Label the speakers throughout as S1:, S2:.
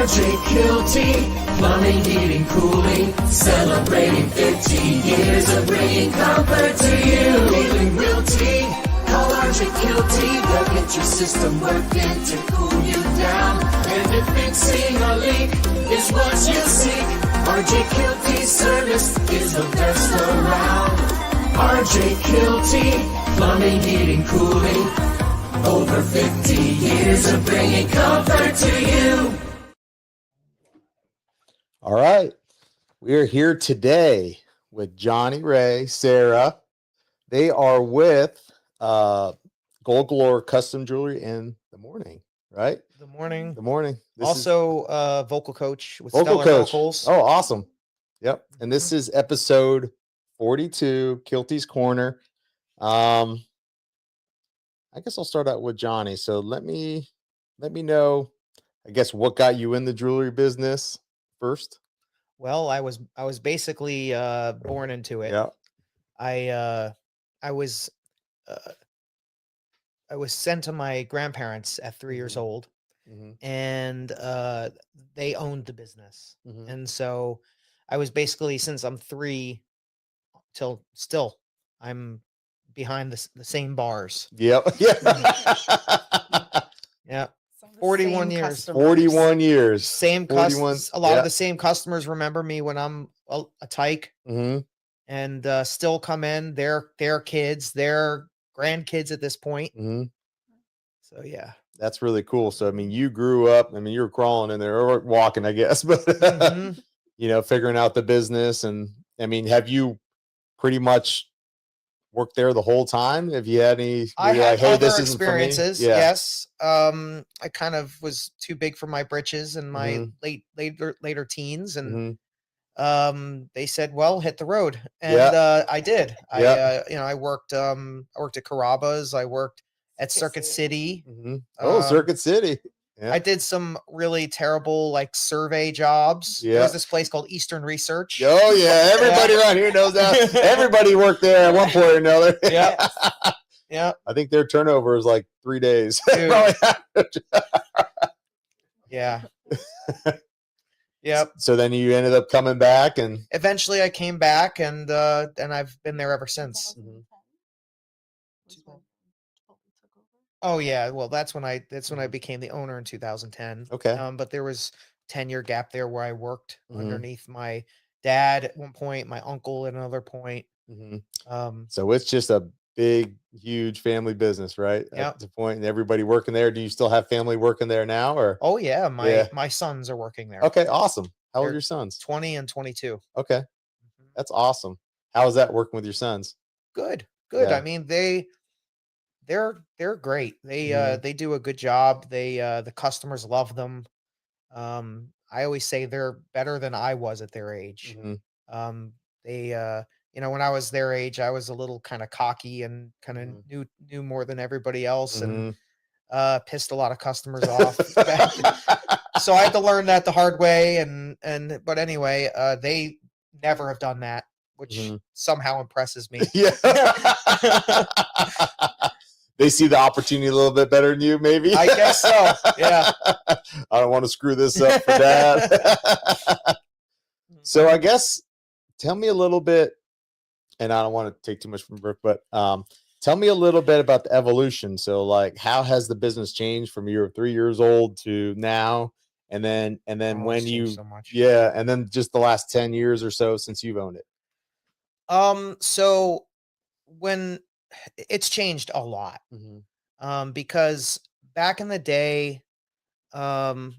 S1: RJ Kielty, plumbing, heating, cooling, celebrating 15 years of bringing comfort to you. Dealing realty, call RJ Kielty, they'll get your system working to cool you down. And if fixing a leak is what you seek, RJ Kielty's service is the best around. RJ Kielty, plumbing, heating, cooling, over 50 years of bringing comfort to you.
S2: All right. We are here today with Johnny Ray, Sarah. They are with Galore Custom Jewelry in the Mourning, right?
S3: The Mourning.
S2: The Mourning.
S3: Also, vocal coach with
S2: vocal
S3: Stellar
S2: coach.
S3: Vocals.
S2: Oh, awesome. Yep. And this is episode 42, Kielty's Corner. I guess I'll start out with Johnny. So let me know, I guess, what got you in the jewelry business first.
S3: Well, I was basically born into it.
S2: Yeah.
S3: I was sent to my grandparents at 3 years old, and they owned the business, and so I was basically, since I'm 3 till still, I'm behind the same bars.
S2: Yep. Yeah.
S3: Yeah. 41 years.
S4: Customers.
S2: 41 years.
S3: Same
S2: 41,
S3: customers. A lot of the same customers remember me when I'm a tyke, and still come in. Their kids, their grandkids at this point. So yeah,
S2: that's really cool. So I mean, you grew up. I mean, you were crawling in there or walking, I guess, but you know, figuring out the business. And I mean, have you pretty much worked there the whole time? Have you had any?
S3: I had
S2: hey,
S3: other
S2: this isn't for me?
S3: experiences.
S2: Yeah.
S3: Yes. I kind of was too big for my britches in my later teens, and they said, "Well, hit the road," and I did. I worked at Carrabba's. I worked at Circuit City.
S2: Circuit City. Yeah.
S3: I did some really terrible survey jobs.
S2: Yeah.
S3: There was this place called Eastern Research.
S2: Oh yeah, everybody around here knows that. Everybody worked there at one point or another.
S3: Yeah. Yeah.
S2: I think their turnover is like 3 days.
S3: Yeah. Yep.
S2: So then you ended up coming back, and
S3: eventually I came back, and I've been there ever since. Oh yeah, well that's when I became the owner in 2010.
S2: Okay.
S3: But there was 10-year gap there where I worked underneath my dad at one point, my uncle at another point.
S2: So it's just a big, huge family business, right?
S3: Yeah.
S2: At the point, and everybody working there. Do you still have family working there now, or?
S3: Oh yeah, my sons are working there.
S2: Okay, awesome. How old are your sons?
S3: 20 and 22.
S2: Okay, that's awesome. How is that working with your sons?
S3: Good.
S2: Yeah.
S3: I mean, they're great. They do a good job. The customers love them. I always say they're better than I was at their age. When I was their age, I was a little kind of cocky and kind of knew more than everybody else, and pissed a lot of customers off. So I had to learn that the hard way. But anyway, they never have done that, which somehow impresses me.
S2: Yeah. They see the opportunity a little bit better than you, maybe.
S3: I guess so. Yeah.
S2: I don't want to screw this up for Dad. So I guess tell me a little bit, and I don't want to take too much from Brooke, but tell me a little bit about the evolution. So how has the business changed from you were 3 years old to now? And then when you,
S3: so much.
S2: Yeah. And then just the last 10 years or so since you've owned it.
S3: So when it's changed a lot, because back in the day, let's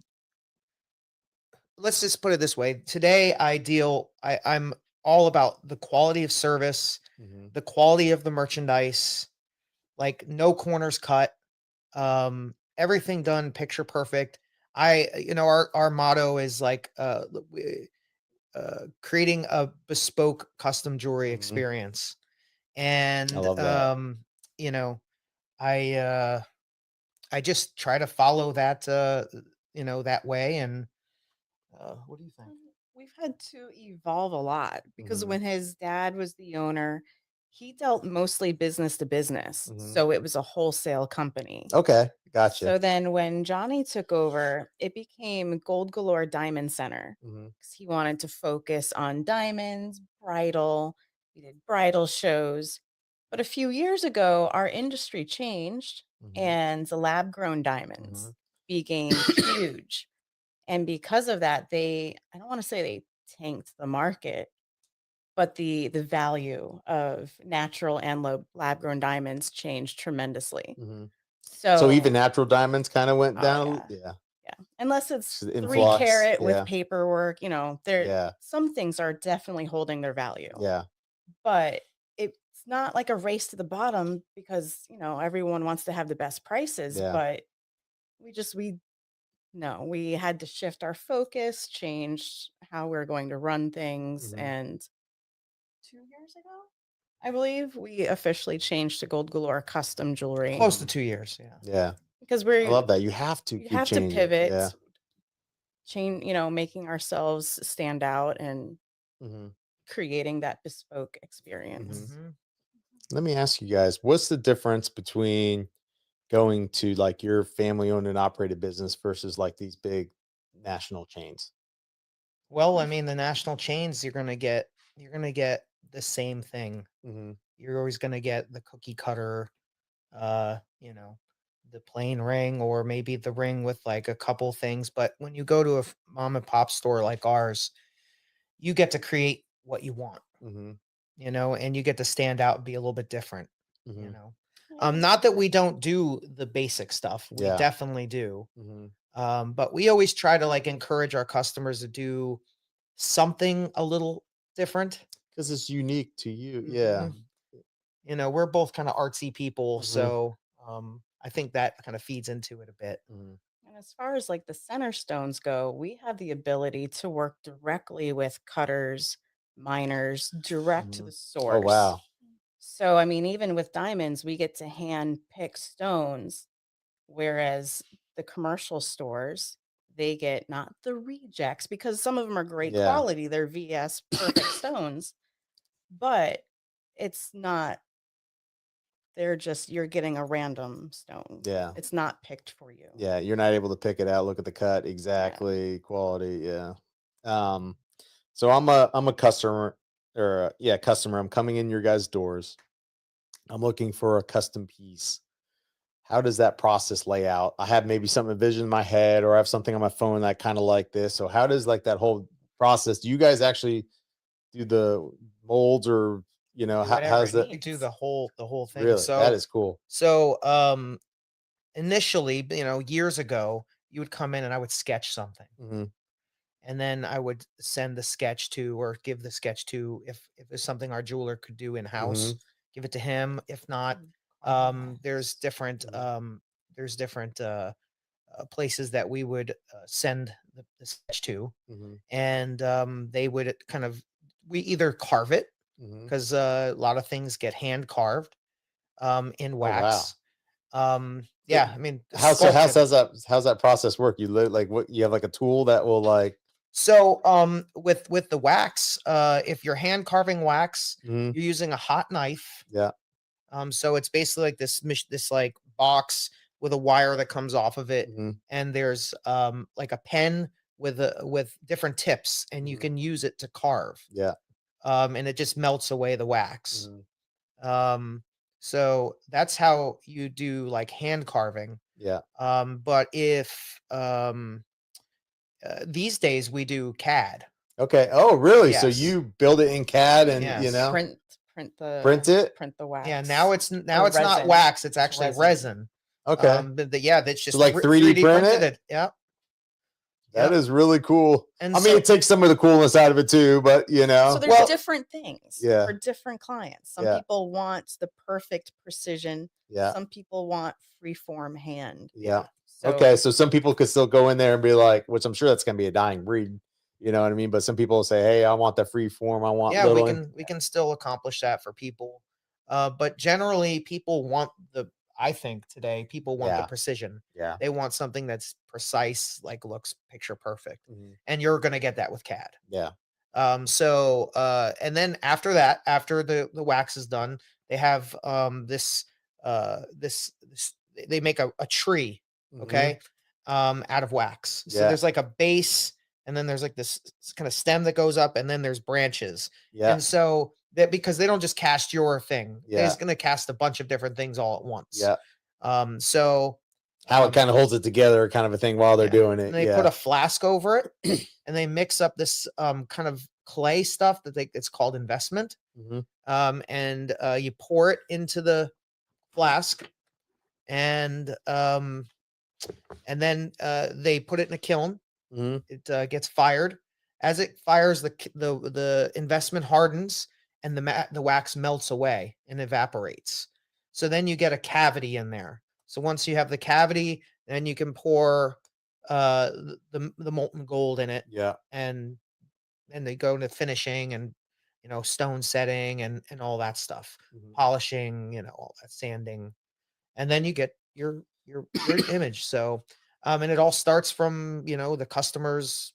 S3: just put it this way. Today I'm all about the quality of service, the quality of the merchandise, no corners cut, everything done picture perfect. Our motto is creating a bespoke custom jewelry experience. And
S2: I love that.
S3: I just try to follow that that way. And what do you think?
S4: We've had to evolve a lot because when his dad was the owner, He dealt mostly business to business,
S2: Mhm.
S4: so it was a wholesale company.
S2: Okay, gotcha.
S4: So then when Johnny took over, it became Gold Galore Diamond Center
S2: Mhm,
S4: 'cause he wanted to focus on diamonds, bridal. We did bridal shows. But a few years ago, our industry changed
S2: mhm,
S4: and the lab grown diamonds
S2: mhm.
S4: became huge. And because of that, I don't want to say they tanked the market, but the value of natural and lab grown diamonds changed tremendously.
S2: Mhm. So even
S4: So,
S2: natural diamonds kind of went
S4: oh
S2: down.
S4: yeah,
S2: Yeah,
S4: yeah. Unless it's
S2: just the
S4: 3
S2: influx.
S4: carat with
S2: Yeah,
S4: paperwork, there
S2: yeah,
S4: some things are definitely holding their value.
S2: yeah,
S4: But it's not like a race to the bottom because, everyone wants to have the best prices,
S2: yeah.
S4: but we no, we had to shift our focus, change how we're going to run things,
S2: Mhm.
S4: and 2 years ago, I believe, we officially changed to Gold Galore custom jewelry
S3: Close to 2 years. Yeah.
S2: Yeah,
S4: because
S2: I love that. You have to
S4: we
S2: keep
S4: have to
S2: changing. Yeah.
S4: pivot, change, making ourselves stand out and
S2: Mhm,
S4: creating that bespoke experience.
S2: mhm.
S3: Mhm.
S2: Let me ask you guys, what's the difference between going to like your family owned and operated business versus like these big national chains?
S3: Well, I mean, the national chains, you're gonna get the same thing.
S2: Mhm,
S3: You're always gonna get the cookie cutter, uh, you know, the plain ring, or maybe the ring with like a couple things. But when you go to a mom and pop store like ours, you get to create what you want,
S2: mhm,
S3: and you get to stand out and be a little bit different, you
S2: mhm.
S3: know.
S4: Yeah.
S3: Not that we don't do the basic stuff. We
S2: Yeah.
S3: definitely do.
S2: Mhm,
S3: But we always try to like encourage our customers to do something a little different.
S2: 'cause it's unique to you. Yeah.
S3: Mhm. We're both kind of artsy people,
S2: Mhm,
S3: so I think that kind of feeds into it a bit.
S2: mhm,
S4: And as far as like the center stones go, we have the ability to work directly with cutters, miners, direct to the
S2: mhm. Oh,
S4: source.
S2: wow.
S4: So, I mean, even with diamonds, we get to hand pick stones, whereas the commercial stores, they get not the rejects because some of them are great
S2: Yeah.
S4: quality, they're VS perfect stones, but it's not, you're getting a random stone.
S2: Yeah.
S4: It's not picked for you.
S2: Yeah, you're not able to pick it out, look at the cut
S4: Yeah.
S2: exactly, quality, yeah. Um, so I'm a customer or yeah, customer. I'm coming in your guys' doors. I'm looking for a custom piece. How does that process lay out? I have maybe something envisioned in my head, or I have something on my phone that kind of like this. So how does like that whole process? Do you guys actually do the molds, or
S3: Do whatever
S2: how's
S3: it
S2: that?
S3: needs. Do the whole thing.
S2: Really? That
S3: So
S2: is cool.
S3: so initially, years ago, you would come in and I would sketch something.
S2: Hmm.
S3: And then I would send the sketch to, or give the sketch to, if there's something our jeweler could do in house,
S2: Hmm.
S3: give it to him. If not,
S4: Mm, carve
S3: there's
S4: wax.
S3: different
S2: Hmm.
S3: places that we would send the sketch to,
S2: Hmm.
S3: and they would we either carve it,
S2: Hmm.
S3: because a lot of things get hand carved in
S2: Oh, wow.
S3: wax. Yeah, I mean,
S2: How's so
S3: sculpted.
S2: how's that process work? You like what you have like a tool that will like
S3: So, with the wax, if you're hand carving wax,
S2: Mhm,
S3: you're using a hot knife.
S2: yeah,
S3: So it's basically like this like box with a wire that comes off of it,
S2: mhm,
S3: and there's like a pen with different tips, and you
S2: mhm,
S3: can use it to carve.
S2: yeah,
S3: And it just melts away the wax.
S2: mhm,
S3: Um, so that's how you do like hand carving.
S2: yeah.
S3: But if these days we do CAD.
S2: Okay. Oh, really? So
S3: Yes.
S2: you build it in CAD and
S3: Yes.
S2: print it?
S4: Print the wax.
S3: Yeah, now it's
S4: Or
S3: not
S4: resin.
S3: wax, it's
S4: It's
S3: actually
S4: resin.
S3: resin.
S2: Okay.
S3: Yeah, that's
S2: So
S3: just
S2: like 3D print
S3: printed
S2: it?
S3: it. Yep.
S2: That
S3: Yep.
S2: is really cool.
S3: And
S2: I mean, it takes some of the coolness out of it too, but
S4: So there's
S3: Well-
S4: different things
S2: Yeah.
S4: for different clients. Some
S2: Yeah.
S4: people want the perfect precision.
S2: yeah,
S4: Some people want freeform hand.
S2: yeah.
S4: So
S2: Okay, so some people could still go in there and be like, which I'm sure that's gonna be a dying breed, you know what I mean? But some people will say, hey, I want the free form, I want
S3: yeah, we
S2: little.
S3: can still accomplish that for people. But generally people want I think today people want the
S2: Yeah.
S3: precision.
S2: Yeah.
S3: They want something that's precise, like looks picture perfect.
S2: Mhm,
S3: And you're going to get that with CAD.
S2: yeah.
S3: And then after that, after the wax is done, they have this they make a tree,
S2: Mhm.
S3: okay, out of wax. So
S2: Yeah.
S3: there's like a base, and then there's like this kind of stem that goes up, and then there's branches.
S2: Yeah.
S3: And so that, because they don't just cast your thing, they're
S2: Yeah.
S3: just gonna cast a bunch of different things all at once.
S2: Yeah.
S3: So
S2: How it kind of holds it together, kind of a thing while they're
S3: yeah.
S2: doing it.
S3: And they
S2: Yeah.
S3: put a flask over it, and they mix up this kind of clay stuff that it's called investment.
S2: Mhm.
S3: And you pour it into the flask, and then they put it in a kiln.
S2: Mhm.
S3: It gets fired. As it fires, the investment hardens, and the wax melts away and evaporates. So then you get a cavity in there. So once you have the cavity, then you can pour the molten gold in it,
S2: Yeah.
S3: and they go into finishing, and stone setting, and all that stuff,
S2: Mhm.
S3: polishing, all that sanding, and then you get your image. So and it all starts from the customers,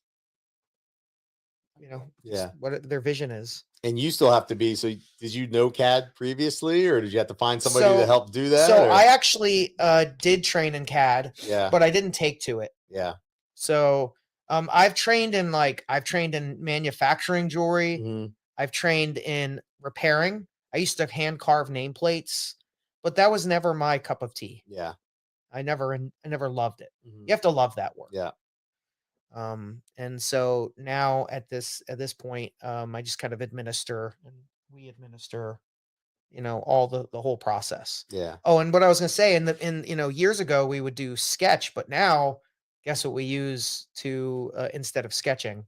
S3: just
S2: Yeah.
S3: what their vision is.
S2: And you still have to be. So did you know CAD previously, or did you have to find somebody to
S3: So-
S2: help do that?
S3: So
S2: or-
S3: I actually did train in CAD,
S2: Yeah.
S3: but I didn't take to it.
S2: Yeah.
S3: So I've trained in manufacturing jewelry.
S2: Mhm.
S3: I've trained in repairing. I used to hand carve nameplates, but that was never my cup of tea.
S2: Yeah.
S3: I never loved it.
S2: Mhm.
S3: You have to love that work.
S2: Yeah.
S3: And so now at this point, I just kind of administer, and we administer, all the whole process.
S2: Yeah.
S3: Oh, and what I was gonna say, in years ago we would do sketch, but now guess what we use to instead of sketching?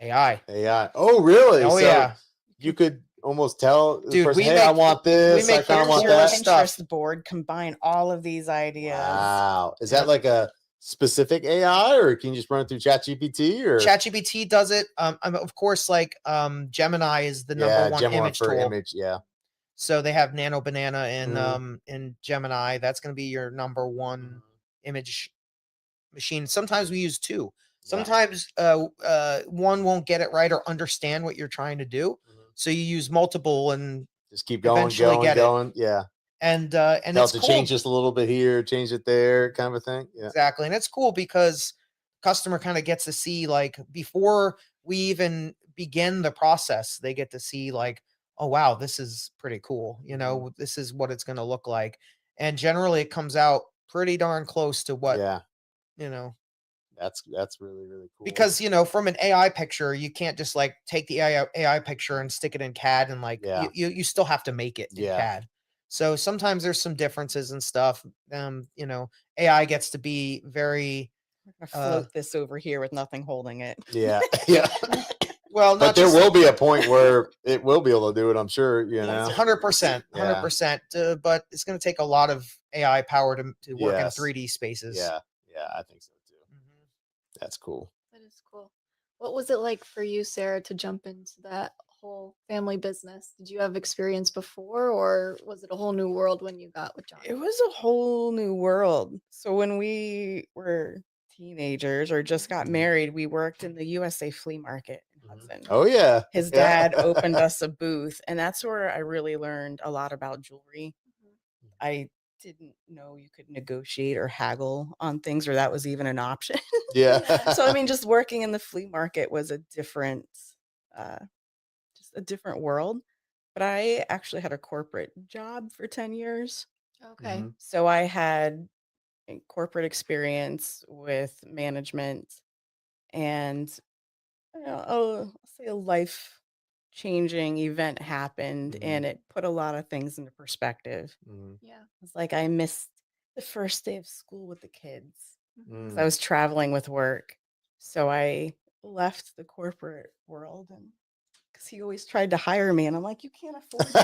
S3: AI.
S2: AI. Oh, really?
S3: Oh
S2: So
S3: yeah.
S2: you could almost tell the
S3: Dude,
S2: person,
S3: we
S2: hey, I
S3: make-
S2: want this.
S3: we
S2: I
S3: make
S2: kind of want
S3: Here's your
S2: that.
S3: stuff.
S4: Pinterest board, combine all of these ideas.
S2: Wow. Is
S3: Yeah.
S2: that like a specific AI, or can you just run it through ChatGPT? Or
S3: ChatGPT does it. Of course, like Gemini is the number one
S2: Gemini
S3: image
S2: for
S3: tool.
S2: image. Yeah.
S3: So they have Nano Banana
S2: Mhm.
S3: in Gemini. That's going to be your number one image machine. Sometimes we use two.
S2: Yeah.
S3: Sometimes one won't get it right or understand what you're trying to do.
S2: Mhm.
S3: So you use multiple, and
S2: Just keep going,
S3: Eventually
S2: going,
S3: get it.
S2: going. Yeah.
S3: and
S2: Tell
S3: it's
S2: it to
S3: cool.
S2: change just a little bit here, change it there, kind of a thing. Yeah.
S3: Exactly. And it's cool because customer kind of gets to see, like, before we even begin the process, they get to see, like, oh wow, this is pretty cool. This is what it's going to look like. And generally it comes out pretty darn close to what,
S2: Yeah.
S3: you know,
S2: That's really, really cool.
S3: because, from an AI picture, you can't just like take the AI picture and stick it in CAD, and like
S2: Yeah.
S3: you still have to make it in
S2: Yeah.
S3: CAD. So sometimes there's some differences and stuff. AI gets to be very
S4: We're gonna float this over here with nothing holding it.
S2: Yeah. Yeah.
S3: well,
S2: But
S3: not
S2: there
S3: just
S2: will be a point where it will be able to do it, I'm sure, you know.
S3: 100%,
S2: Yeah.
S3: 100%. But it's going to take a lot of AI power to work
S2: Yes.
S3: in 3D spaces.
S2: Yeah. Yeah, I think so too.
S3: Mhm.
S2: That's cool.
S5: That is cool. What was it like for you, Sarah, to jump into that whole family business? Did you have experience before, or was it a whole new world when you got with John?
S4: It was a whole new world. So when we were teenagers or just got
S2: Mhm.
S4: married, we worked in the USA flea market in
S2: Mhm.
S4: Hudson.
S2: Oh yeah.
S4: His
S2: Yeah.
S4: dad opened us a booth, and that's where I really learned a lot about jewelry.
S5: Mhm.
S4: I didn't know you could negotiate or haggle on things, or that was even an option.
S2: Yeah.
S4: So I mean, just working in the flea market was a different, just a different world. But I actually had a corporate job for 10 years.
S5: Okay.
S2: Mhm.
S4: So I had a corporate experience with management, and I'll say a life changing event happened,
S2: Mhm.
S4: and it put a lot of things into perspective.
S2: Mhm.
S5: Yeah.
S4: It's like I missed the first day of school with the kids because I
S2: Mm.
S4: was traveling with work. So I left the corporate world, and because he always tried to hire me, and I'm like, you can't afford me.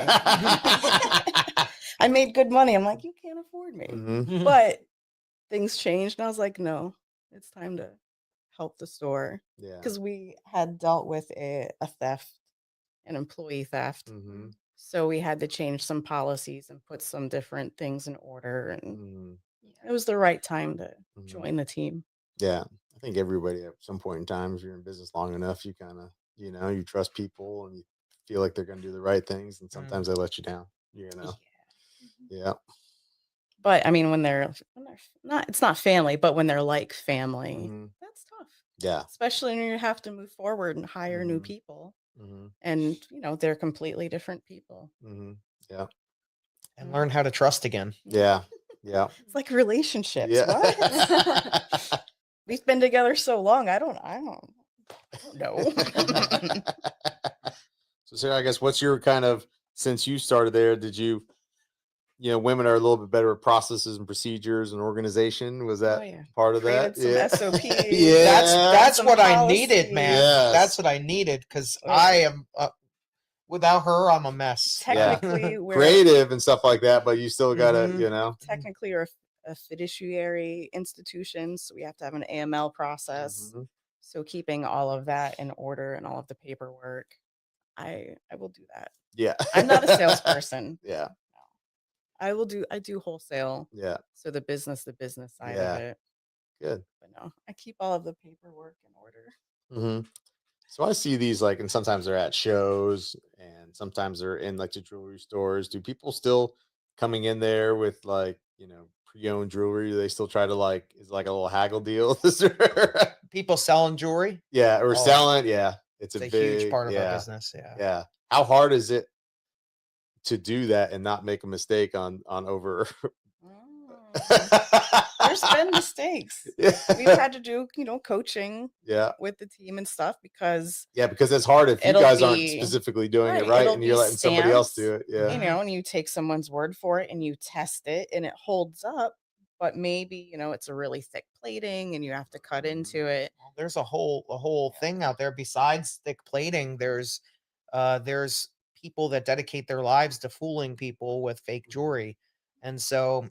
S4: I made good money. I'm like, you can't afford me.
S2: Mhm.
S4: But things changed, and I was like, no, it's time to help the store,
S2: Yeah.
S4: because we had dealt with a theft, an employee theft.
S2: Mhm.
S4: So we had to change some policies and put some different things in order, and
S2: Mhm.
S4: it was the right time to
S2: Mhm.
S4: join the team.
S2: Yeah. I think everybody at some point in time, if you're in business long enough, you kind of you know, you trust people and you feel like they're going to do the right things, and
S3: Mm.
S2: sometimes they let you down, you know. Yeah.
S4: But I mean, when they're not, it's not family, but when they're like family,
S2: Mhm.
S4: that's tough.
S2: Yeah.
S4: Especially when you have to move forward and hire new
S2: Mhm.
S4: people,
S2: Mhm.
S4: and they're completely different people.
S2: Mhm. Yeah.
S3: And learn how to trust again.
S2: Yeah. Yeah.
S4: It's like relationships.
S2: Yeah.
S4: What? We've been together so long. I don't know.
S2: So Sarah, I guess what's your kind of, since you started there, did you women are a little bit better at processes and procedures and organization. Was that
S4: yeah.
S2: part of that?
S4: Created some SOPs.
S2: Yeah.
S3: That's
S4: some
S3: what I needed,
S4: policies.
S3: man.
S2: Yes.
S3: That's what I needed, because
S4: Yeah.
S3: I am without her, I'm a mess.
S4: Technically, we're
S2: creative and stuff like that, but you still gotta,
S3: Mhm.
S4: technically are a fiduciary institution, so we have to have an AML process.
S2: Mhm.
S4: So keeping all of that in order and all of the paperwork, I will do that.
S2: Yeah.
S4: I'm not a salesperson.
S2: Yeah.
S4: I do wholesale.
S2: Yeah.
S4: So the business side
S2: Yeah.
S4: of it.
S2: Good.
S4: But no, I keep all of the paperwork in order.
S2: Mm-hmm. So I see these and sometimes they're at shows and sometimes they're in the jewelry stores. Do people still coming in there with pre-owned jewelry? Do they still try to is it like a little haggle deal?
S3: People selling jewelry.
S2: Yeah, or
S3: Oh,
S2: selling. Yeah, it's
S3: a
S2: a
S3: huge
S2: big
S3: part of our
S2: yeah,
S3: business. Yeah.
S2: yeah. How hard is it to do that and not make a mistake on over?
S4: There's been mistakes.
S2: Yeah.
S4: We've had to do, coaching
S2: Yeah.
S4: with the team and stuff because
S2: because it's hard if you
S4: it'll
S2: guys aren't
S4: be-
S2: specifically doing it
S4: right,
S2: right
S4: it'll
S2: and you're
S4: be
S2: letting somebody else
S4: stamps,
S2: do it. Yeah.
S4: and you take someone's word for it and you test it and it holds up, but maybe, it's a really thick plating and you have to cut into it.
S3: Well, there's a whole thing out there besides thick plating. There's people that dedicate their lives to fooling people with fake jewelry. And so,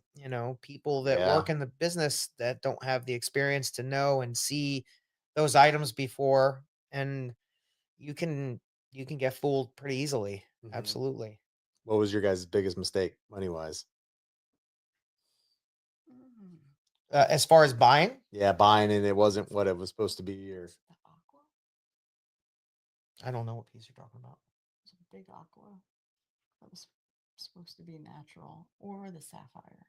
S3: people that
S2: Yeah.
S3: work in the business that don't have the experience to know and see those items before, and you can get fooled pretty easily.
S2: Mhm.
S3: Absolutely.
S2: What was your guys' biggest mistake money wise?
S3: As far as buying,
S2: Yeah, buying and it wasn't what it was supposed to be, or
S3: I don't know what piece you're talking about.
S4: It's a big aqua that was supposed to be natural, or the sapphire.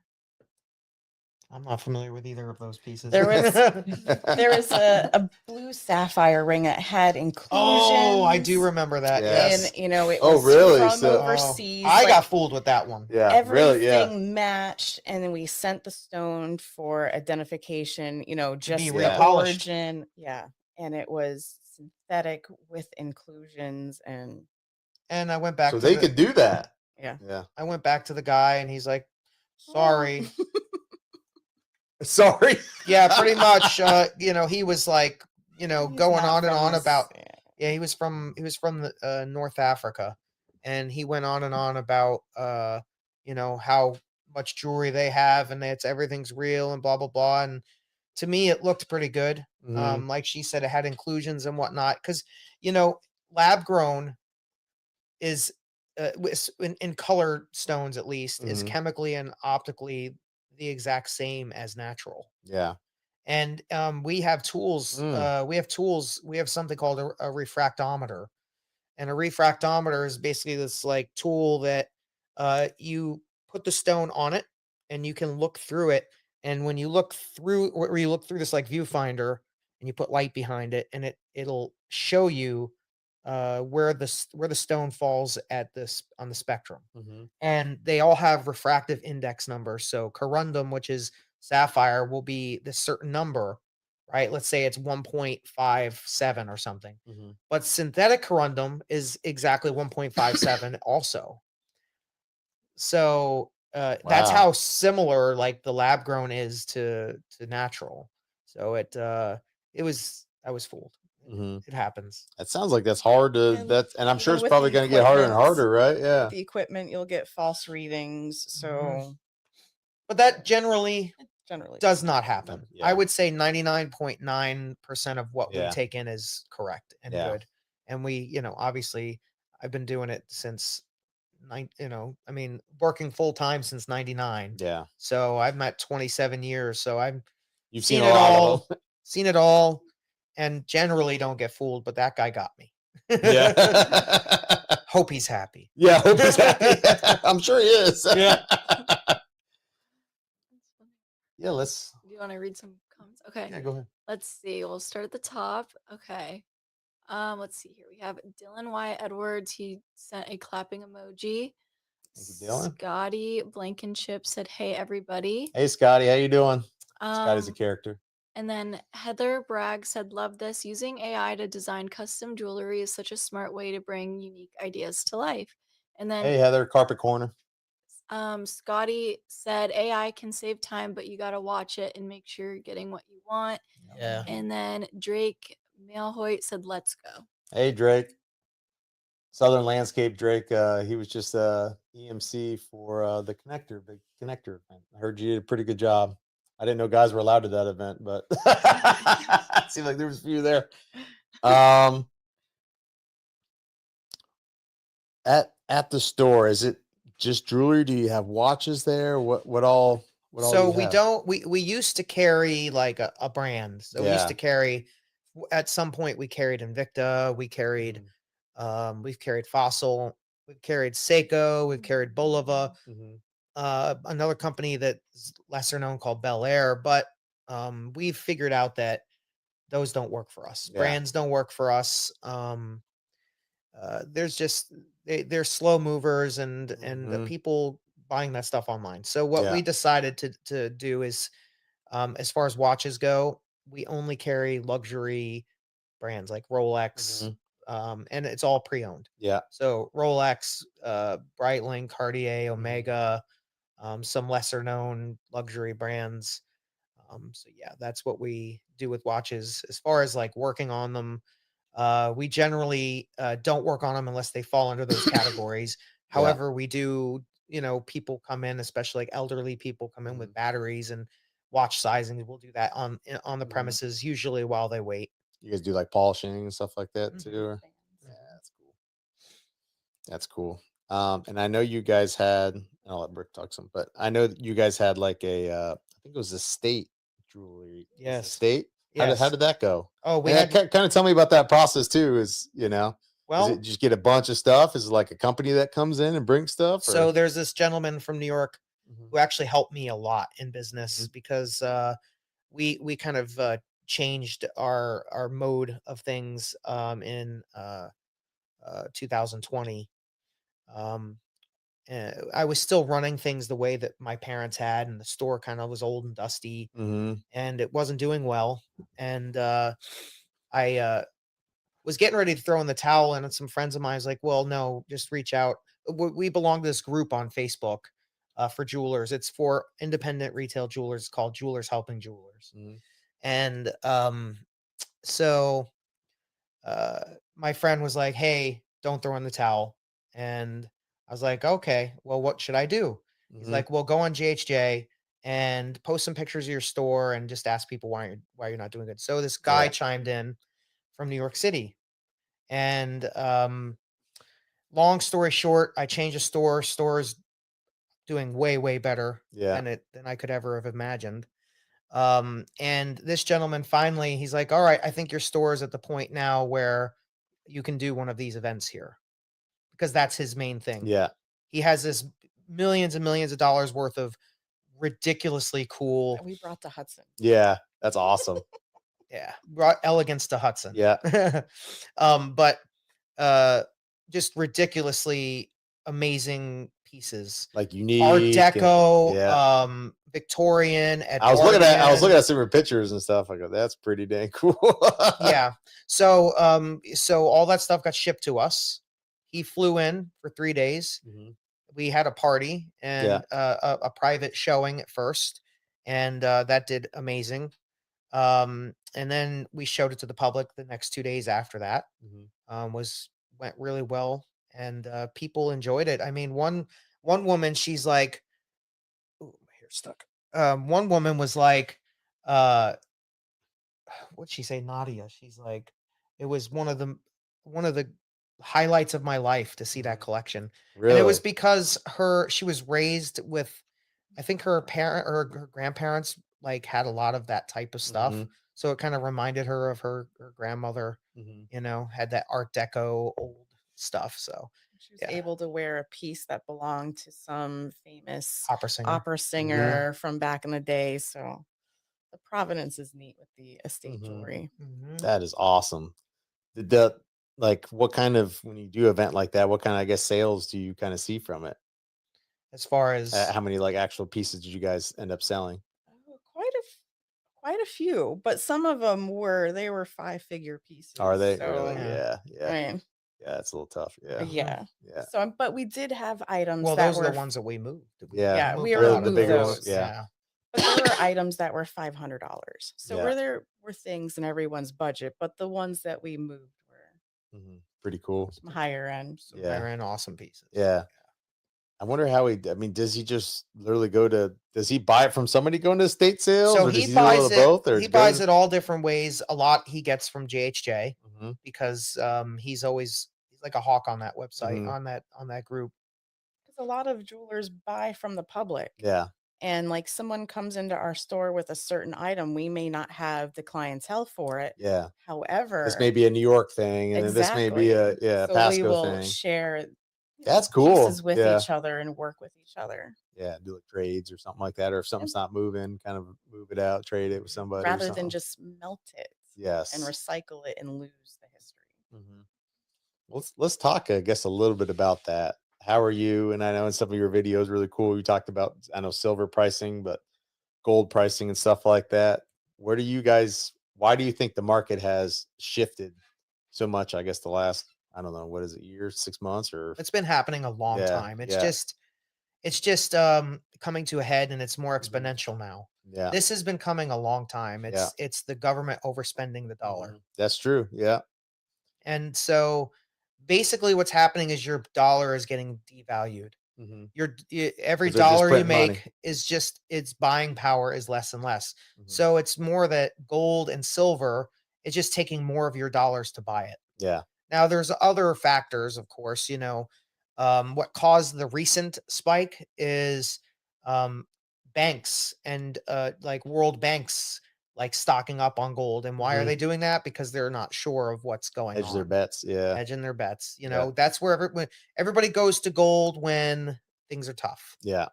S3: I'm not familiar with either of those pieces.
S4: There was a blue sapphire ring that had inclusions.
S3: Oh, I do remember that.
S2: Yeah.
S3: Yes.
S4: And it
S2: Oh,
S4: was
S2: really?
S4: from
S2: So-
S4: overseas.
S3: I got fooled with that one.
S2: yeah,
S4: everything
S2: really, yeah.
S4: matched, and then we sent the stone for identification, just
S3: be
S4: the
S3: repolished.
S4: origin. Yeah. And it was synthetic with inclusions, and
S3: And I went back
S2: So
S3: to
S2: they could do that.
S4: yeah.
S2: Yeah.
S3: I went back to the guy and he's like, sorry.
S2: Sorry.
S3: Yeah, pretty much. He was like,
S4: He's
S3: going
S4: not
S3: on and
S4: from
S3: on
S4: this-
S3: about
S4: yeah.
S3: yeah, he was from North Africa, and he went on and on about how much jewelry they have and everything's real and blah blah blah. And to me it looked pretty good.
S2: Mhm.
S3: Like she said, it had inclusions and whatnot, because lab grown is in color stones, at least, is
S2: Mhm.
S3: chemically and optically the exact same as natural.
S2: Yeah.
S3: And we have tools. We have something called a refractometer, and a refractometer is basically this tool that you put the stone on it, and you can look through it. And when you look through, where you look through this viewfinder, and you put light behind it, and it'll show you where the stone falls on the spectrum.
S2: Mhm.
S3: And they all have refractive index numbers. So corundum, which is sapphire, will be this certain number, right? Let's say it's 1.57 or something.
S2: Mhm.
S3: But synthetic corundum is exactly 1.57 also. So that's
S2: Wow.
S3: how similar the lab grown is to natural. So I was fooled.
S2: Mhm.
S3: It happens.
S2: That sounds like that's hard to
S4: And
S2: and I'm sure
S4: even
S2: it's
S4: with
S2: probably
S4: the
S2: going to get harder and
S4: equipment,
S2: harder, right? Yeah.
S4: With the equipment, you'll get false readings. So
S3: But that generally
S4: generally
S3: does not happen.
S2: Yeah.
S3: I would say 99.9% of what
S2: Yeah.
S3: we take in is correct and
S2: Yeah.
S3: good. And we, obviously I've been doing it since working full time since 99.
S2: Yeah.
S3: So I'm at 27 years. So I've
S2: You've
S3: seen
S2: seen
S3: it
S2: a lot
S3: all,
S2: of them.
S3: seen it all, and generally don't get fooled, but that guy got me.
S2: Yeah.
S3: Hope he's happy.
S2: Yeah, hope he's happy. I'm sure he is.
S3: Yeah.
S5: That's funny.
S2: Yeah, let's.
S5: Do you want to read some comments? Okay.
S2: Yeah, go ahead.
S5: Let's see. We'll start at the top. Okay. Let's see here. We have Dylan Y. Edwards. He sent a clapping emoji.
S2: Thank you, Dylan.
S5: Scotty Blankenship said, "Hey everybody."
S2: Hey, Scotty, how you doing? Scotty's a
S5: Um,
S2: character.
S5: and then Heather Bragg said, "Love this. Using AI to design custom jewelry is such a smart way to bring unique ideas to life." And then
S2: Hey, Heather, Carpet Corner.
S5: Scotty said, "AI can save time, but you gotta watch it and make sure you're getting what you want."
S3: Yeah.
S5: And then Drake Malhoit said, "Let's go."
S2: Hey, Drake. Southern Landscape Drake. He was just EMC for the Connector, big Connector event. I heard you did a pretty good job. I didn't know guys were allowed to that event, but it seemed like there was a few there. At the store, is it just jewelry? Do you have watches there? What all? What all?
S3: So
S2: do you have?
S3: don't we used to carry like a brand. So we used
S2: Yeah.
S3: to carry at some point we carried Invicta, we carried we've carried Fossil, we've carried Seiko, we've carried Bolova,
S2: Mhm.
S3: another company that's lesser known called Bel Air, but we've figured out that those don't work for us.
S2: Yeah.
S3: Brands don't work for us. There's just they're slow movers and the
S2: Mhm.
S3: people buying that stuff online. So what
S2: Yeah.
S3: we decided to do is, as far as watches go, we only carry luxury brands like Rolex, and it's all pre-owned.
S2: Yeah.
S3: So Rolex, Breitling, Cartier,
S2: Mm-hmm.
S3: Omega, some lesser known luxury brands. So yeah, that's what we do with watches. As far as like working on them, we generally don't work on them unless they fall under those categories.
S2: Yeah.
S3: However, we do, people come in, especially like elderly people come in
S2: Mm-hmm.
S3: with batteries and watch sizing. We'll do that on the
S2: Mhm.
S3: premises, usually while they wait.
S2: You guys do like polishing and stuff like that
S3: Mhm.
S2: too? Or? Yeah, that's cool. That's cool. And I know you guys had, I'll let Brick talk some, but I know that you guys had like I think it was a state jewelry. Was it
S3: Yes.
S2: state. How
S3: Yes.
S2: did that go?
S3: Oh, we
S2: And
S3: had
S2: kind of tell me about that process too. Is is
S3: well,
S2: it just get a bunch of stuff? Is it like a company that comes in and brings stuff?
S3: so
S2: Or?
S3: there's this gentleman from New York
S2: Mhm.
S3: who actually helped me a lot in business
S2: Mhm.
S3: because we kind of changed our mode of things in 2020. I was still running things the way that my parents had, and the store kind of was old and dusty,
S2: Mhm.
S3: and it wasn't doing well. And I was getting ready to throw in the towel, and some friends of mine was like, "Well, no, just reach out." We belong to this group on Facebook for jewelers. It's for independent retail jewelers. It's called Jewelers Helping Jewelers.
S2: Mhm.
S3: And so my friend was like, "Hey, don't throw in the towel." And I was like, "Okay, well, what should I do?" He's
S2: Mhm.
S3: like, "Well, go on JHJ and post some pictures of your store and just ask people why you're not doing good." So this guy
S2: Yeah.
S3: chimed in from New York City, and long story short, I changed the store. Store's doing way better
S2: Yeah.
S3: than I could ever have imagined. And this gentleman finally, he's like, "All right, I think your store is at the point now where you can do one of these events here," because that's his main thing.
S2: Yeah.
S3: He has this millions and millions of dollars worth of ridiculously cool,
S4: We brought to Hudson.
S2: Yeah. That's awesome.
S3: brought elegance to Hudson.
S2: Yeah.
S3: But just ridiculously amazing pieces.
S2: Like unique.
S3: Art
S2: and-
S3: Deco,
S2: yeah.
S3: Victorian.
S2: I was looking at
S3: Edwardian.
S2: some of your pictures and stuff. I go, that's pretty dang cool.
S3: Yeah. So all that stuff got shipped to us. He flew in for 3 days.
S2: Mhm.
S3: We had a party and a private showing at first, and that did amazing. And then we showed it to the public the next 2 days after that.
S2: Mhm.
S3: Went really well, and people enjoyed it. I mean, one woman, she's like, "Ooh, my hair's stuck." One woman was like, what'd she say? Nadia. She's like, it was one of the highlights of my life to see that collection.
S2: Really?
S3: And it was because she was raised with, I think her parent or her grandparents like had a lot of that type of stuff.
S2: Mhm.
S3: So it kind of reminded her of her grandmother,
S2: Mhm.
S3: you know, had that Art Deco old stuff. So
S4: She was
S3: yeah,
S4: able to wear a piece that belonged to some famous
S3: opera singer.
S4: opera singer from back in the day. So the provenance is neat with the estate
S2: Mhm.
S4: jewelry.
S3: Mhm.
S2: That is awesome. The like, what kind of, when you do event like that, what kind of, I guess, sales do you kind of see from it?
S3: As far as
S2: How many like actual pieces did you guys end up selling?
S4: Oh, quite a few, but some of them were 5-figure
S2: Are
S4: pieces.
S2: they really?
S4: So
S3: Yeah.
S2: Yeah,
S4: I
S2: yeah,
S4: mean,
S2: yeah. It's a little tough. Yeah,
S3: Mhm.
S4: yeah.
S2: yeah,
S4: So, but we did have items
S3: well,
S4: that
S3: those are
S4: were,
S3: the ones that we moved.
S2: yeah.
S4: yeah, we
S3: moved a
S4: already
S3: lot
S2: The
S3: of
S4: moved
S2: bigger ones.
S4: those.
S2: Yeah,
S4: But there were items that were $500. So
S2: yeah.
S4: were things in everyone's budget, but the ones that we moved were
S2: Pretty cool.
S4: some higher end.
S3: Some
S2: Yeah.
S3: higher end awesome pieces.
S2: Yeah. I wonder how I mean, does he just literally does he buy it from somebody going to estate sales,
S3: So
S2: or does
S3: he
S2: he do a little
S3: buys it.
S2: both, or
S3: He buys it all different ways. A lot he gets from JHJ
S2: Mhm.
S3: because he's like a hawk on that website,
S2: Mhm.
S3: on that group.
S4: Because a lot of jewelers buy from the public.
S2: Yeah,
S4: And like someone comes into our store with a certain item, we may not have the clientele for it.
S2: yeah.
S4: However,
S2: This may be a New York thing, and then this may be a
S4: so we
S2: Pasco
S4: will
S2: thing.
S4: share
S2: That's cool.
S4: pieces with
S2: Yeah,
S4: each other and work with each other
S2: yeah. Do like trades or something like that, or if something's not moving, kind of move it out, trade it with somebody, or
S4: rather than
S2: something.
S4: just melt it and
S2: Yes.
S4: recycle it and lose the history.
S2: Mhm. Let's talk, I guess, a little bit about that. How are you? And I know in some of your videos, really cool. You talked about, I know, silver pricing, but gold pricing and stuff like that. Where do you guys? Why do you think the market has shifted so much? I guess the last, I don't know, what is it, year, 6 months, or
S3: It's been happening a long
S2: yeah,
S3: time. It's
S2: yeah,
S3: just coming to a head, and it's more
S2: Mhm.
S3: exponential now.
S2: yeah,
S3: This has been coming a long time.
S2: yeah.
S3: It's the government overspending the dollar.
S2: Mhm. That's true. Yeah.
S3: And so basically what's happening is your dollar is getting devalued.
S2: Mhm.
S3: Every
S2: 'Cause they're just
S3: dollar you
S2: printing
S3: make
S2: money.
S3: is just its buying power is less and less.
S2: Mhm.
S3: So it's more that gold and silver is just taking more of your dollars to buy it.
S2: Yeah.
S3: Now there's other factors, of course, you know, what caused the recent spike is banks and like world banks like stocking up on gold. And why are
S2: Mhm.
S3: they doing that? Because they're not sure of what's going
S2: Hedge their
S3: on,
S2: bets. Yeah.
S3: hedging their bets. You
S2: Yeah.
S3: know, that's where everybody goes to gold when things are tough.
S2: Yeah.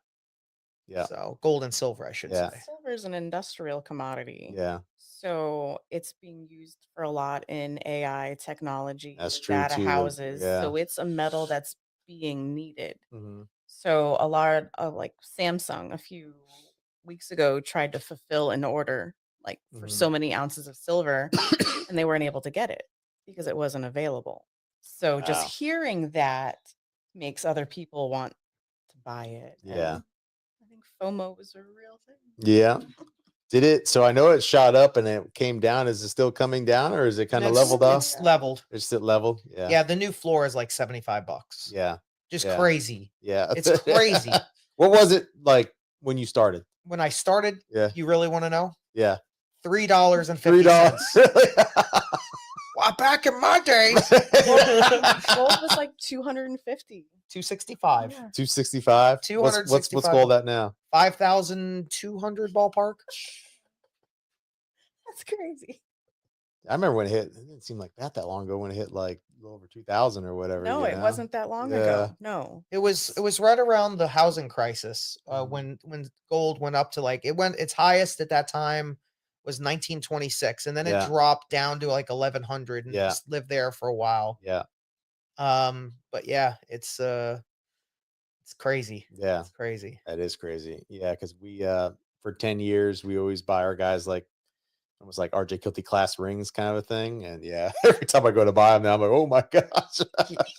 S2: Yeah.
S3: So gold and silver, I should
S2: Yeah.
S3: say.
S4: Silver is an industrial commodity.
S2: Yeah.
S4: So it's being used for a lot in AI technology,
S2: That's
S4: and
S2: true
S4: data
S2: too.
S4: houses.
S2: Yeah.
S4: So it's a metal that's being needed.
S2: Mhm.
S4: So a lot of like Samsung a few weeks ago tried to fulfill an order like for
S2: Mhm.
S4: so many ounces of silver and they weren't able to get it because it wasn't available. So
S2: Wow.
S4: just hearing that makes other people want to buy it.
S2: Yeah.
S4: And I think FOMO was a real thing.
S2: Yeah. Did it? So I know it shot up and it came down. Is it still coming down, or is it kind of
S3: And
S2: leveled off?
S3: It's leveled.
S2: It's still leveled. Yeah.
S3: Yeah, the new floor is like $75.
S2: Yeah.
S3: Just
S2: Yeah.
S3: crazy.
S2: Yeah.
S3: It's crazy.
S2: What was it like when you started?
S3: When I started,
S2: Yeah.
S3: you really want to know?
S2: Yeah.
S3: $3.50.
S2: $3.
S3: Well, back in my days,
S4: Gold was like 250.
S3: 265,
S4: Yeah.
S2: 265. What's
S3: 265.
S2: gold at now?
S3: 5,200 ballpark.
S4: That's crazy.
S2: I remember when it hit. It didn't seem like that long ago when it hit like a little over 2,000 or whatever.
S4: No,
S2: you
S4: it
S2: know?
S4: wasn't that long
S2: Yeah.
S4: ago. No.
S3: It was right around the housing crisis
S2: Mhm.
S3: when gold went up to like its highest at that time was 1926, and then
S2: Yeah.
S3: it dropped down to like 1100 and
S2: Yeah.
S3: just lived there for a while.
S2: Yeah.
S3: But yeah, it's crazy.
S2: Yeah.
S3: It's crazy.
S2: That is crazy. Yeah, because we for 10 years we always buy our guys like almost like RJ Kielty class rings kind of a thing. And yeah, every time I go to buy them now, I'm like, oh my gosh.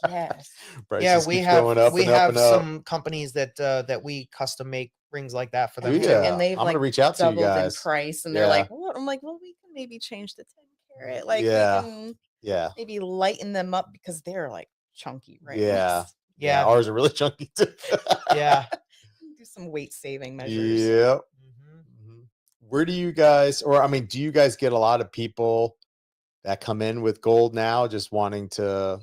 S4: Yes.
S2: Prices
S3: Yeah, we
S2: keep
S3: have
S2: going up
S3: we
S2: and up
S3: have
S2: and up.
S3: some companies that we custom make rings like that for them.
S2: Do
S3: too.
S2: ya?
S4: And they've
S2: I'm
S4: like
S2: gonna reach out to you
S4: doubled in
S2: guys.
S4: price and
S2: Yeah.
S4: they're like, what? I'm like, well, we can maybe change the 10 carat. Like
S2: Yeah.
S4: we can
S2: Yeah.
S4: maybe lighten them up because they're like chunky rings.
S2: Yeah.
S3: Yeah.
S2: Ours are really chunky too.
S3: Yeah.
S4: Do some weight saving measures.
S2: Yep.
S3: Mhm.
S2: Mhm. Where do you guys, or I mean, do you guys get a lot of people that come in with gold now just wanting to,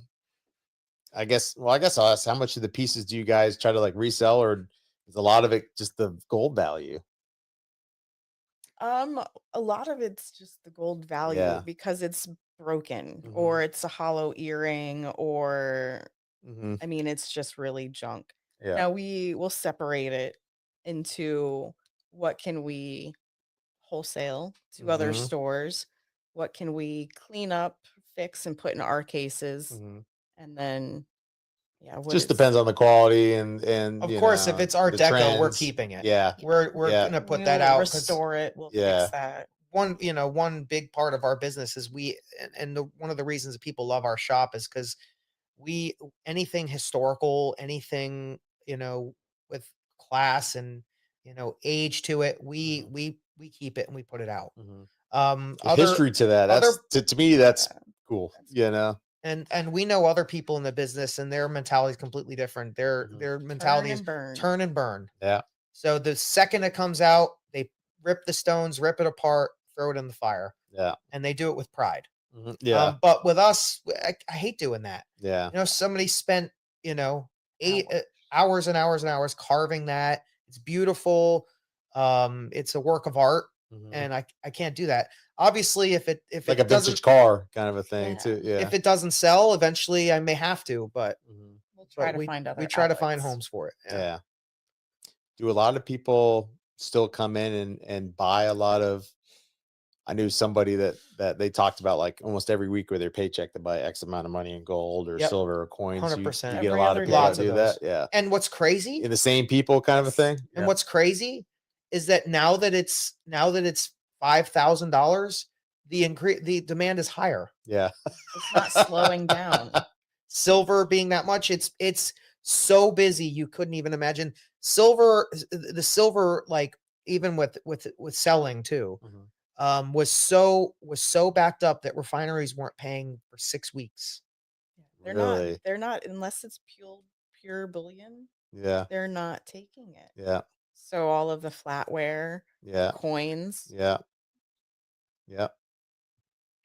S2: I guess I'll ask, how much of the pieces do you guys try to like resell, or is a lot of it just the gold value?
S4: A lot of it's just the gold value
S2: Yeah.
S4: because it's broken
S2: Mhm.
S4: or it's a hollow earring or
S2: Hmm.
S4: I mean it's just really junk.
S2: Yeah.
S4: Now we will separate it into what can we wholesale to other
S2: Mhm.
S4: stores, what can we clean up, fix and put in our cases,
S2: Mhm.
S4: and then yeah, what
S2: Just
S4: is
S2: depends on the quality and
S3: Of
S2: you
S3: course, if
S2: know,
S3: it's Art
S2: the
S3: Deco, we're
S2: trends.
S3: keeping it.
S2: Yeah.
S3: We're
S2: Yeah.
S3: gonna put that
S4: we'll
S3: out because
S4: restore it, we'll
S2: Yeah.
S4: fix that.
S3: one big part of our business is one of the reasons that people love our shop is because we anything historical, anything with class and age to it, we keep it and we put it out.
S2: Mhm. The
S3: Other
S2: history to that.
S3: other
S2: That's to me. That's
S4: Yeah,
S2: cool.
S4: that's
S2: You know.
S3: and we know other people in the business and their mentality is completely different.
S2: Mhm.
S3: Their mentality
S4: turn
S3: is
S4: and burn.
S3: turn and burn.
S2: Yeah.
S3: So the second it comes out, they rip the stones, rip it apart, throw it in the fire,
S2: Yeah.
S3: and they do it with pride.
S2: Mhm. Yeah.
S3: But with us, I hate doing that.
S2: Yeah.
S3: Somebody spent, 8 hours and hours and hours carving that. It's beautiful. It's a work of art,
S2: Mhm.
S3: and I can't do that. Obviously, if
S2: Like
S3: it
S2: a
S3: doesn't
S2: vintage car kind of a thing
S4: Yeah.
S2: too. Yeah.
S3: if it doesn't sell, eventually I may have to, but
S2: Mhm.
S4: We'll try
S3: but
S4: to
S3: we
S4: find other
S3: we try to find
S4: outlets.
S3: homes for it.
S2: Yeah. Do a lot of people still come in and buy a lot of? I knew somebody that they talked about like almost every week with their paycheck to buy X amount of money in gold or
S3: Yep.
S2: silver or coins. You
S3: 100%.
S2: get a
S4: Every
S2: lot
S4: other
S2: of people
S4: day.
S2: that
S3: Lots of
S2: do
S3: those.
S2: that. Yeah.
S3: And what's crazy?
S2: In the same people kind of a
S4: Yes.
S2: thing.
S3: And what's crazy is that now that it's $5,000, the demand is higher.
S2: Yeah.
S4: It's not slowing down.
S3: Silver being that much, it's so busy you couldn't even imagine. The silver, like even with selling too,
S2: Mhm.
S3: was so backed up that refineries weren't paying for 6 weeks.
S2: Really?
S4: They're not unless it's pure bullion,
S2: Yeah.
S4: they're not taking it.
S2: Yeah.
S4: So all of the flatware,
S2: Yeah.
S4: coins.
S2: Yeah. Yeah.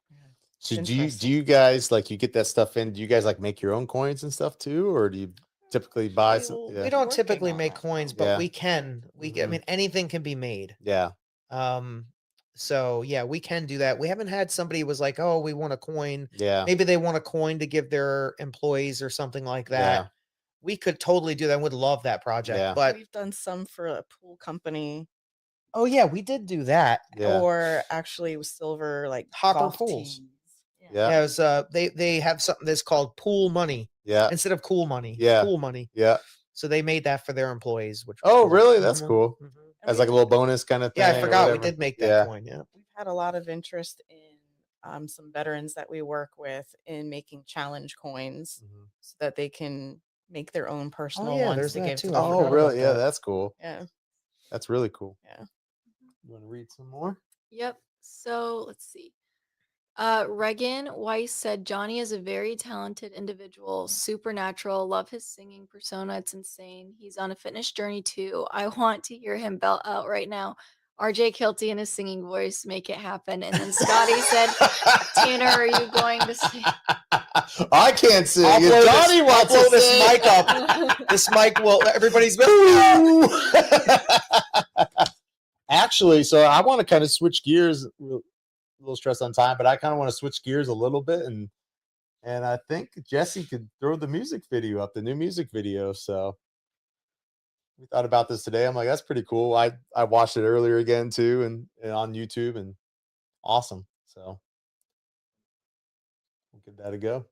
S4: Yeah,
S2: So
S4: it's
S2: do
S4: interesting.
S2: you guys like you get that stuff in? Do you guys like make your own coins and stuff too, or do you typically buy some?
S4: We'll
S2: Yeah.
S3: We don't
S4: working
S3: typically
S4: on
S3: make
S4: that
S3: coins,
S4: now.
S3: but
S2: Yeah.
S3: we can. I
S2: Mhm.
S3: mean, anything can be made.
S2: Yeah.
S3: So yeah, we can do that. We haven't had somebody who was like, "Oh, we want a coin."
S2: Yeah.
S3: Maybe they want a coin to give their employees or something like that.
S2: Yeah.
S3: We could totally do that. Would love that project.
S2: Yeah.
S3: But
S4: We've done some for a pool company
S3: oh yeah, we did do that.
S2: Yeah.
S4: or actually it was silver like
S3: Hopper
S4: golf
S3: pools.
S4: teams.
S2: Yeah.
S3: Yeah, it was, they have something that's called pool money
S2: Yeah.
S3: instead of cool money.
S2: Yeah.
S3: Pool money.
S2: Yeah.
S3: So they made that for their employees, which was
S2: Oh,
S3: cool.
S2: really? That's
S3: Mhm,
S2: cool.
S3: mhm.
S4: And
S2: As like a little bonus kind of thing.
S3: Yeah, I
S2: or
S3: forgot we
S2: whatever.
S3: did make that
S2: Yeah.
S3: coin. Yeah.
S4: we've had a lot of interest in some veterans that we work with in making challenge coins
S2: Mhm.
S4: so that they can make their own personal
S3: yeah,
S4: ones
S3: there's
S4: to
S3: that
S4: give
S3: too.
S4: to
S3: I
S4: the
S2: Oh,
S3: forgot
S4: veterans.
S2: really?
S3: about
S2: Yeah,
S3: that.
S2: that's cool.
S4: Yeah,
S2: That's really cool.
S4: yeah.
S2: You want to read some more?
S5: Yep. So let's see. Regan Weiss said Johnny is a very talented individual, supernatural. Love his singing persona. It's insane. He's on a fitness journey too. I want to hear him belt out right now. RJ Kielty in his singing voice, make it happen. And then Scotty said, Tanner, are you going to sing?
S2: I can't sing.
S3: I'll
S2: If
S3: blow
S2: Johnny
S3: this,
S2: wants
S3: I'll blow
S2: to
S3: this
S2: sing.
S3: mic up. This mic will. Everybody's.
S2: Actually, so I want to kind of switch gears. A little stress on time, but I kind of want to switch gears a little bit, and I think Jesse could throw the music video up, the new music video. So we thought about this today. I'm like, that's pretty cool. I watched it earlier again too, and on YouTube, and awesome. So we'll give that a go.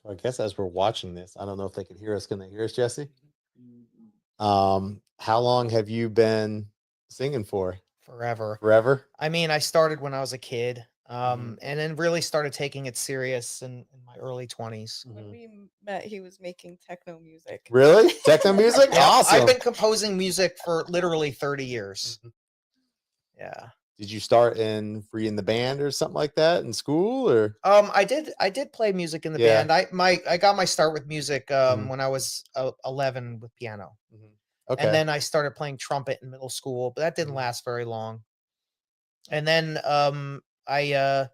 S2: So I guess as we're watching this, I don't know if they can hear us. Can they hear us, Jesse? How long have you been singing for?
S3: Forever.
S2: Forever?
S3: I mean, I started when I was a kid,
S2: Mhm.
S3: and then really started taking it serious in my early 20s.
S4: When we met, he was making techno music.
S2: Really? Techno music?
S3: Yeah,
S2: Awesome.
S3: I've been composing music for literally 30 years.
S2: Mhm.
S3: Yeah.
S2: did you start were you in the band or something like that in school or?
S3: I did play music in the
S2: Yeah.
S3: band. I got my start with music
S2: Mhm.
S3: when I was 11 with piano.
S2: Mhm. Okay.
S3: And then I started playing trumpet in middle school, but that didn't
S2: Mhm.
S3: last very long. And then I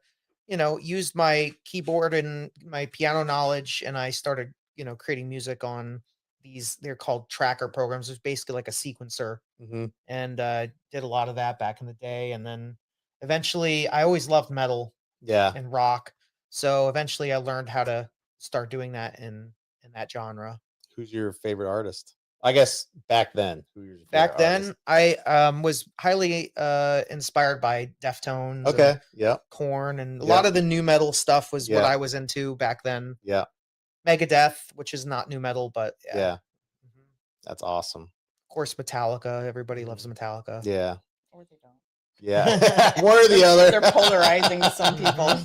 S3: used my keyboard and my piano knowledge, and I started, creating music on these, they're called tracker programs. It's basically like a sequencer.
S2: Mhm.
S3: And did a lot of that back in the day. And then eventually I always loved metal
S2: Yeah.
S3: and rock. So eventually I learned how to start doing that in that genre.
S2: Who's your favorite artist? I guess back then. Who was your
S3: Back
S2: favorite
S3: then, I was highly inspired by Deftones,
S2: artist? Okay.
S3: and
S2: Yeah.
S3: Korn, and a
S2: Yeah.
S3: lot of the new metal stuff was what
S2: Yeah.
S3: I was into back then.
S2: Yeah.
S3: Megadeth, which is not new metal, but
S2: Yeah.
S3: Mhm.
S2: That's awesome.
S3: Of course, Metallica. Everybody loves
S2: Mhm.
S3: Metallica.
S2: Yeah.
S4: Or they don't.
S2: Yeah. One or the other.
S4: They're polarizing to some people.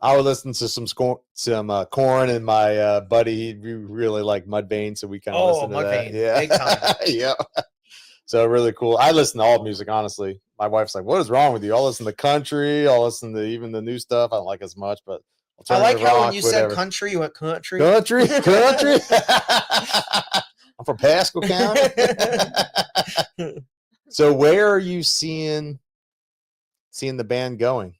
S2: I would listen to some Korn, and my buddy, he really liked Mudvayne, so we kind of listened to that.
S3: Mudvayne,
S2: Yeah.
S3: big time.
S2: Yeah. So really cool. I listen to all music, honestly. My wife's like, "What is wrong with you?" I'll listen to country. I'll listen to even the new stuff. I don't like as much, but
S3: I like
S2: alternative
S3: how when
S2: rock,
S3: you
S2: whatever.
S3: said country, you went country.
S2: Country. I'm from Pasco County. So where are you seeing the band going?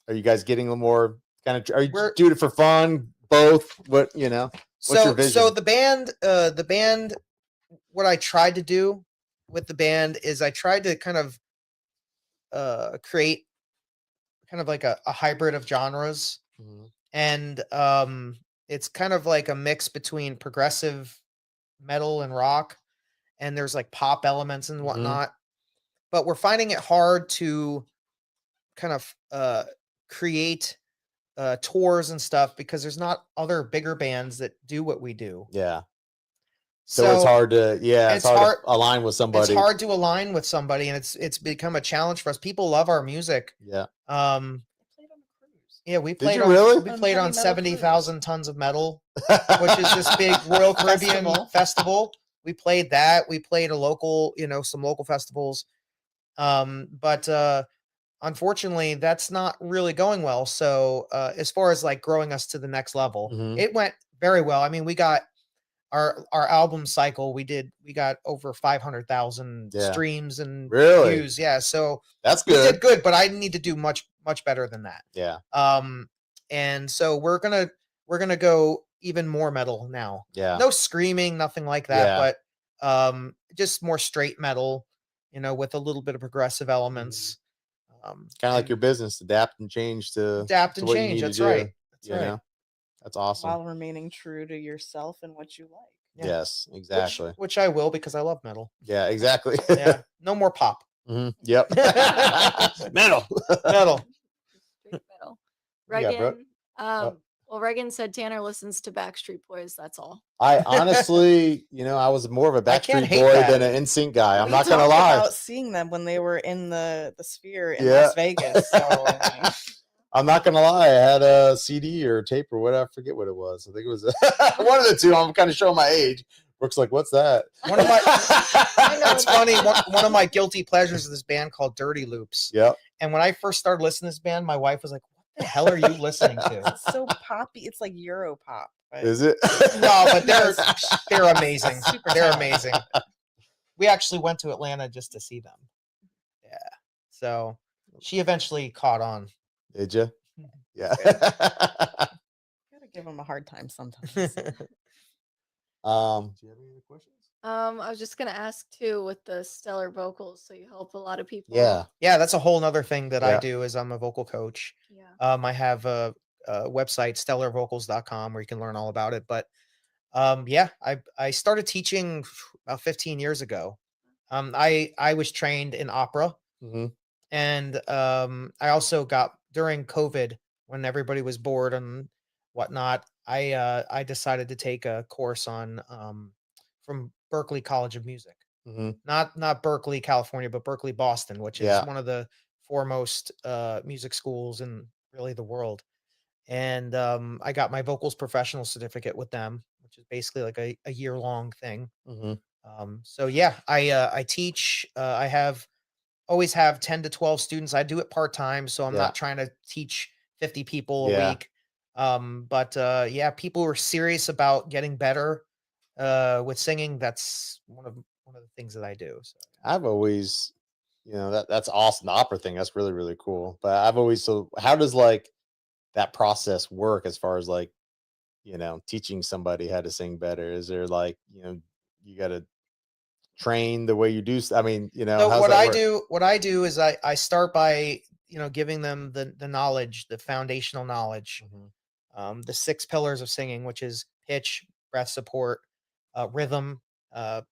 S2: Are you guys getting a little more kind of? Are you
S3: We're-
S2: doing it for fun? Both? What's your vision?
S3: So the band, what I tried to do with the band is I tried to kind of create kind of like a hybrid of genres,
S2: Mhm.
S3: and it's kind of like a mix between progressive metal and rock, and there's like pop elements and whatnot. But we're finding it hard to kind of create tours and stuff because there's not other bigger bands that do what we do.
S2: Yeah. So it's hard to
S3: it's
S2: hard
S3: hard-
S2: to align with somebody.
S3: It's hard to align with somebody, and it's become a challenge for us. People love our music.
S2: Yeah.
S4: Played on a cruise.
S3: Yeah, we
S2: Did
S3: played
S2: you
S3: on
S2: really?
S3: we
S4: On
S3: played
S4: Heavy
S3: on
S4: Metal
S3: 70,000 tons of metal, which is this big Royal Caribbean
S4: Festival.
S3: festival. We played that. We played a local, some local festivals. But unfortunately, that's not really going well. So as far as like growing us to the next level,
S2: Mhm.
S3: it went very well. I mean, we got our album cycle. We got over 500,000
S2: Yeah.
S3: streams and
S2: Really?
S3: views. Yeah, so
S2: That's
S3: we
S2: good.
S3: did good, but I need to do much better than that.
S2: Yeah.
S3: And so we're gonna go even more metal now.
S2: Yeah.
S3: No screaming, nothing like that,
S2: Yeah.
S3: but just more straight metal, with a little bit of progressive elements.
S2: Kind of like your business, adapt and change to
S3: adapt and
S2: what you
S3: change.
S2: need to
S3: That's
S2: do,
S3: right. That's
S2: you
S3: right.
S2: know? That's awesome.
S4: While remaining true to yourself and what you like.
S3: Yeah.
S2: Yes, exactly.
S3: Which I will because I love metal.
S2: Yeah, exactly.
S3: Yeah. No more pop.
S2: Mhm. Yep. Metal.
S3: Metal.
S5: Straight metal.
S2: Yeah, bro.
S5: Reagan. Well, Reagan said Tanner listens to Backstreet Boys. That's all.
S2: I honestly, I was more of a
S3: I can't
S2: Backstreet
S3: hate
S2: Boy
S3: that.
S2: than an NSYNC guy. I'm
S4: We
S2: not gonna
S4: talked
S2: lie.
S4: about seeing them when they were in the Sphere in
S2: Yeah.
S4: Las Vegas. So I mean,
S2: I'm not gonna lie. I had a CD or a tape or whatever. I forget what it was. I think it was one of the two. I'm kind of showing my age. Brooke's like, "What's that?"
S3: One of my it's funny. One of my guilty pleasures is this band called Dirty Loops.
S2: Yep.
S3: And when I first started listening to this band, my wife was like, "What the hell are you listening to?"
S4: it's so poppy. It's like Euro pop. But
S2: Is it?
S3: No, but they're amazing.
S4: Super
S3: They're
S4: talented.
S3: amazing. We actually went to Atlanta just to see them. Yeah. So she eventually caught on.
S2: Did you? Yeah.
S4: gotta give them a hard time sometimes.
S2: Do you have any other questions?
S5: I was just gonna ask too with the stellar vocals, so you help a lot of people.
S2: Yeah.
S3: Yeah, that's a whole nother thing that I
S2: Yeah.
S3: do is I'm a vocal coach.
S5: Yeah.
S3: I have a website, stellarvocals.com, where you can learn all about it. But yeah, I started teaching about 15 years ago. I was trained in opera,
S2: hmm
S3: and I also got during COVID when everybody was bored and whatnot. I decided to take a course on from Berkeley College of Music,
S2: hmm
S3: not Berkeley, California, but Berkeley, Boston, which is
S2: Yeah.
S3: one of the foremost music schools in really the world. And I got my vocals professional certificate with them, which is basically like a year long thing.
S2: hmm
S3: So yeah, I teach. I have always have 10 to 12 students. I do it part-time, so I'm
S2: Yeah.
S3: not trying to teach 50 people a
S2: Yeah.
S3: week. But yeah, people who are serious about getting better with singing, that's one of the things that I do. So
S2: I've always, that's awesome. The opera thing, that's really, really cool. But I've always, so how does like that process work as far as like, teaching somebody how to sing better? Is there like, you got to train the way you do? I mean,
S3: So
S2: how's
S3: what
S2: that
S3: I
S2: work?
S3: do is I start by, giving them the knowledge, the foundational knowledge, the 6 pillars of singing, which is pitch, breath support, rhythm, uh,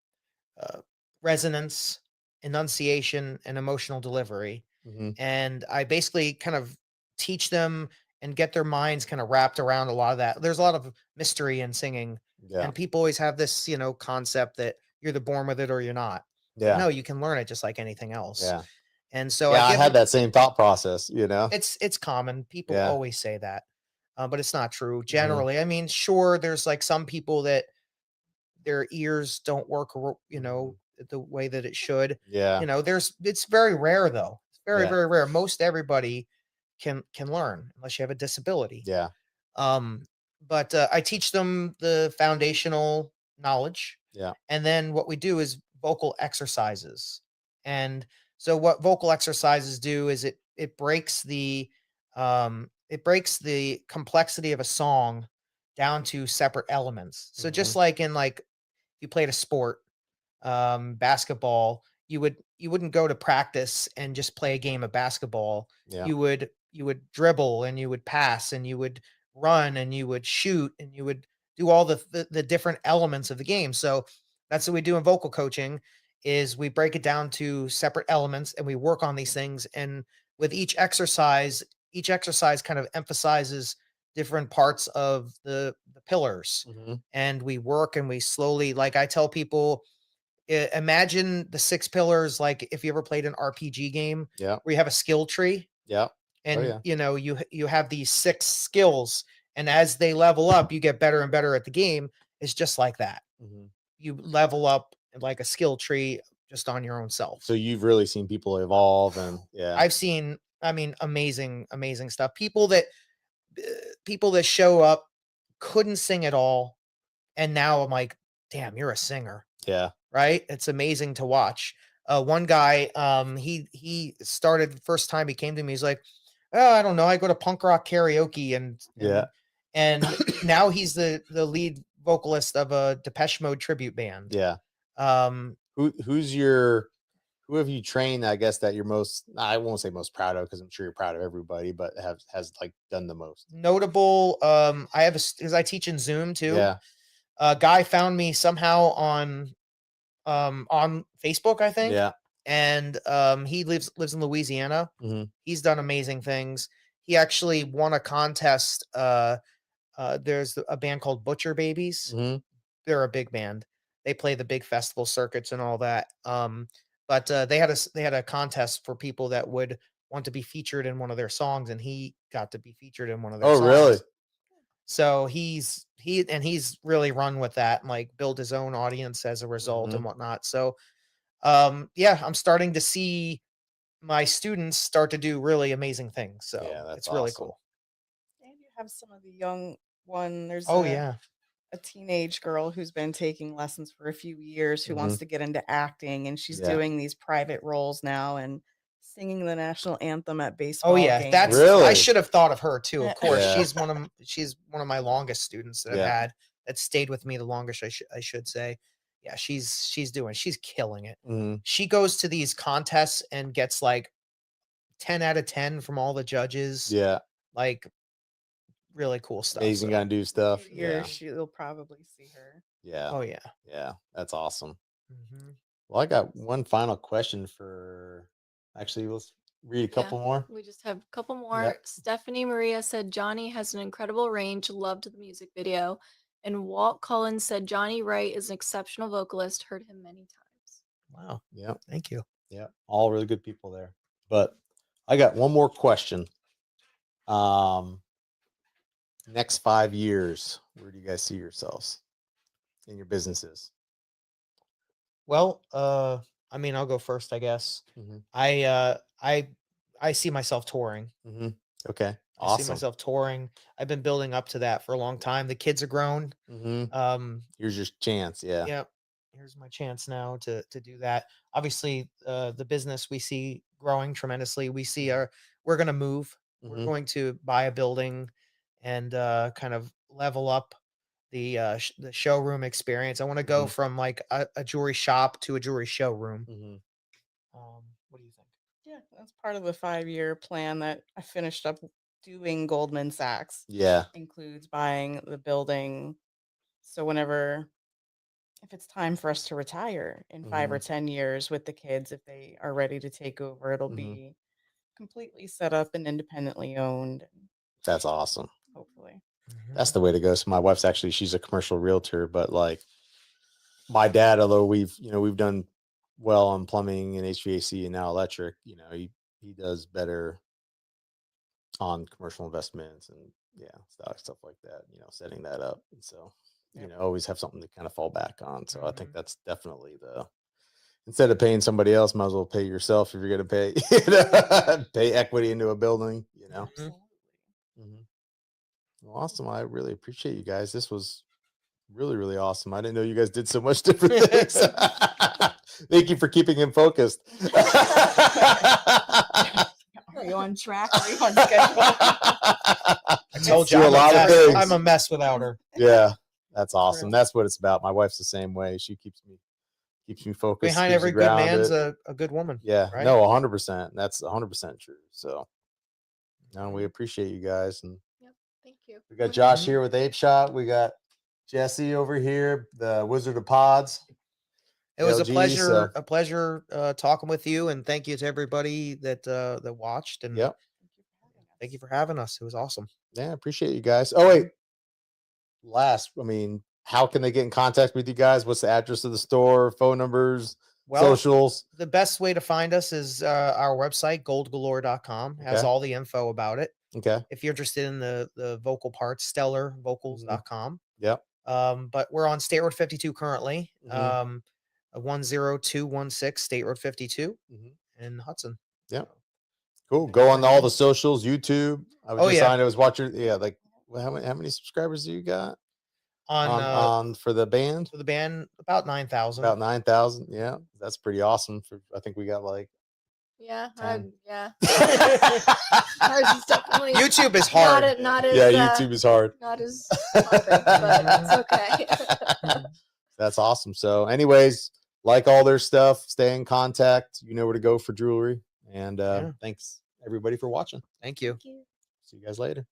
S3: resonance, enunciation, and emotional delivery.
S2: Mhm.
S3: And I basically kind of teach them and get their minds kind of wrapped around a lot of that. There's a lot of mystery in singing,
S2: Yeah.
S3: and people always have this, concept that you're the born with it or you're not.
S2: Yeah.
S3: No, you can learn it just like anything else.
S2: Yeah.
S3: And so
S2: Yeah.
S3: I
S2: I
S3: give
S2: had
S3: them,
S2: that same thought process,
S3: it's common. People
S2: Yeah.
S3: always say that, but it's not true.
S2: Mhm.
S3: Generally, I mean, sure, there's like some people that their ears don't work, the way that it should.
S2: Yeah.
S3: It's very rare though. It's very,
S2: Yeah.
S3: very rare. Most everybody can learn unless you have a disability.
S2: Yeah.
S3: Um, but I teach them the foundational knowledge.
S2: Yeah.
S3: And then what we do is vocal exercises. And so what vocal exercises do is it breaks the complexity of a song down to separate elements. So just like in like you played a sport, basketball, you wouldn't go to practice and just play a game of basketball.
S2: Yeah.
S3: You would dribble and you would pass and you would run and you would shoot and you would do all the different elements of the game. So that's what we do in vocal coaching is we break it down to separate elements and we work on these things. And with each exercise kind of emphasizes different parts of the pillars.
S2: Mhm.
S3: And we work and we slowly, like I tell people, imagine the 6 pillars like if you ever played an RPG game
S2: Yeah.
S3: where you have a skill tree
S2: Yeah.
S3: and
S2: yeah.
S3: you have these 6 skills, and as they level up you get better and better at the game. It's just like that.
S2: Mhm.
S3: You level up like a skill tree just on your own self.
S2: So you've really seen people evolve, and yeah.
S3: I've seen, I mean, amazing stuff. People that show up couldn't sing at all, and now I'm like, damn, you're a singer.
S2: Yeah.
S3: Right? It's amazing to watch. One guy, he started the first time he came to me, he's like, oh, I don't know, I go to punk rock karaoke and
S2: Yeah.
S3: and now he's the lead vocalist of a Depeche Mode tribute band.
S2: Yeah.
S3: Um,
S2: Who have you trained, I guess, that you're most, I won't say most proud of, because I'm sure you're proud of everybody, but has like done the most?
S3: Notable, I have because I teach in Zoom too.
S2: Yeah.
S3: A guy found me somehow on Facebook, I think.
S2: Yeah.
S3: And he lives in Louisiana.
S2: Mhm.
S3: He's done amazing things. He actually won a contest. There's a band called Butcher Babies.
S2: Mhm.
S3: They're a big band. They play the big festival circuits and all that. But they had a contest for people that would want to be featured in one of their songs, and he got to be featured in one of their songs.
S2: Oh, really?
S3: So he's really run with that and like build his own audience as a result and whatnot. So yeah, I'm starting to see my students start to do really amazing things. So
S2: Yeah, that's
S3: it's really
S2: awesome.
S3: cool.
S4: And you have some of the young one. There's
S3: Oh
S4: a,
S3: yeah.
S4: a teenage girl who's been taking lessons for a few years who wants to get into acting, and she's
S2: Yeah.
S4: doing these private roles now and singing the national anthem at baseball
S3: Oh yeah,
S4: games.
S3: that's I
S2: Really?
S3: should have thought of her too. Of course,
S2: Yeah.
S3: she's one of my longest students that
S2: Yeah.
S3: I've had, that stayed with me the longest. I should say, yeah, she's killing it.
S2: Mhm.
S3: She goes to these contests and gets like 10 out of 10 from all the judges.
S2: Yeah.
S3: Like really cool stuff.
S2: Amazing
S3: so-
S2: guy do stuff.
S4: Few years,
S2: Yeah.
S4: she'll probably see her.
S2: Yeah.
S3: Oh yeah.
S2: Yeah. That's awesome.
S3: Mhm.
S2: Well, I got one final question for, actually, let's read a couple more.
S5: We just have a couple more.
S2: Yep.
S5: Stephanie Maria said Johnny has an incredible range, loved the music video. And Walt Collins said Johnny Wright is an exceptional vocalist, heard him many times.
S3: Wow.
S2: Yeah.
S3: Thank you.
S2: Yeah. All really good people there. But I got one more question. Next 5 years, where do you guys see yourselves in your businesses?
S3: Well, I mean, I'll go first, I guess.
S2: Mhm.
S3: I see myself touring.
S2: Okay.
S3: I see
S2: Awesome.
S3: myself touring. I've been building up to that for a long time. The kids are grown.
S2: Here's your chance. Yeah.
S3: Yep. Here's my chance now to do that. Obviously, the business we see growing tremendously. We see we're going to move. We're
S2: Mhm.
S3: going to buy a building and kind of level up the showroom experience. I want to go from like a jewelry shop to a jewelry showroom. What do you think?
S4: Yeah, that's part of the 5-year plan that I finished up doing Goldman Sachs.
S2: Yeah.
S4: Includes buying the building. So if it's time for us to retire in 5 or 10 years with the kids, if they are ready to take over, it'll be completely set up and independently owned.
S2: That's awesome.
S4: Hopefully.
S2: That's the way to go. So my wife's she's a commercial realtor, but like my dad, although we've done well on plumbing and HVAC and now electric, he does better on commercial investments and stuff like that, setting that up. And so, always have something to kind of fall back on. So I think that's definitely instead of paying somebody else, might as well pay yourself if you're going to pay equity into a building, Well, awesome. I really appreciate you guys. This was really, really awesome. I didn't know you guys did so much different things. Thank you for keeping him focused.
S4: Are you on track? Are you on schedule?
S3: I told you
S2: Do a lot of things.
S3: I'm a mess without her.
S2: Yeah, that's awesome. That's what it's about. My wife's the same way. She keeps me focused.
S3: Behind
S2: keeps
S3: every
S2: me
S3: good
S2: grounded.
S3: man's a good woman.
S2: Yeah,
S3: right?
S2: no, 100%. That's 100% true. So, no, we appreciate you guys, and
S5: Thank you.
S2: we got Josh here with Ape Shot. We got Jesse over here, the Wizard of Pods.
S3: It was
S2: LG,
S3: a pleasure talking with you, and thank you to everybody that watched. And thank you for having us. It was awesome.
S2: Yeah, appreciate you guys. Oh wait, how can they get in contact with you guys? What's the address of the store? Phone numbers? Socials?
S3: The best way to find us is our website, goldgalore.com. Has all the info about it.
S2: Okay.
S3: If you're interested in the vocal parts, stellarvocals.com.
S2: Yep.
S3: But we're on State Road 52 currently. 10216 State Road 52 in Hudson.
S2: Yeah. Cool. Go on all the socials, YouTube. I was watching. Yeah. Like, how many subscribers do you got on for the band?
S3: For the band, about 9,000.
S2: About 9,000. Yeah. That's pretty awesome. I think we got like.
S5: Yeah.
S2: 10.
S5: Yeah. Ours is definitely
S3: YouTube is hard.
S5: Not as,
S2: YouTube is hard.
S5: Not as perfect, but it's okay.
S2: That's awesome. So, anyways, like all their stuff, stay in contact. You know where to go for jewelry. And thanks everybody for watching.
S3: Thank you.
S5: Thank you.
S2: See you guys later.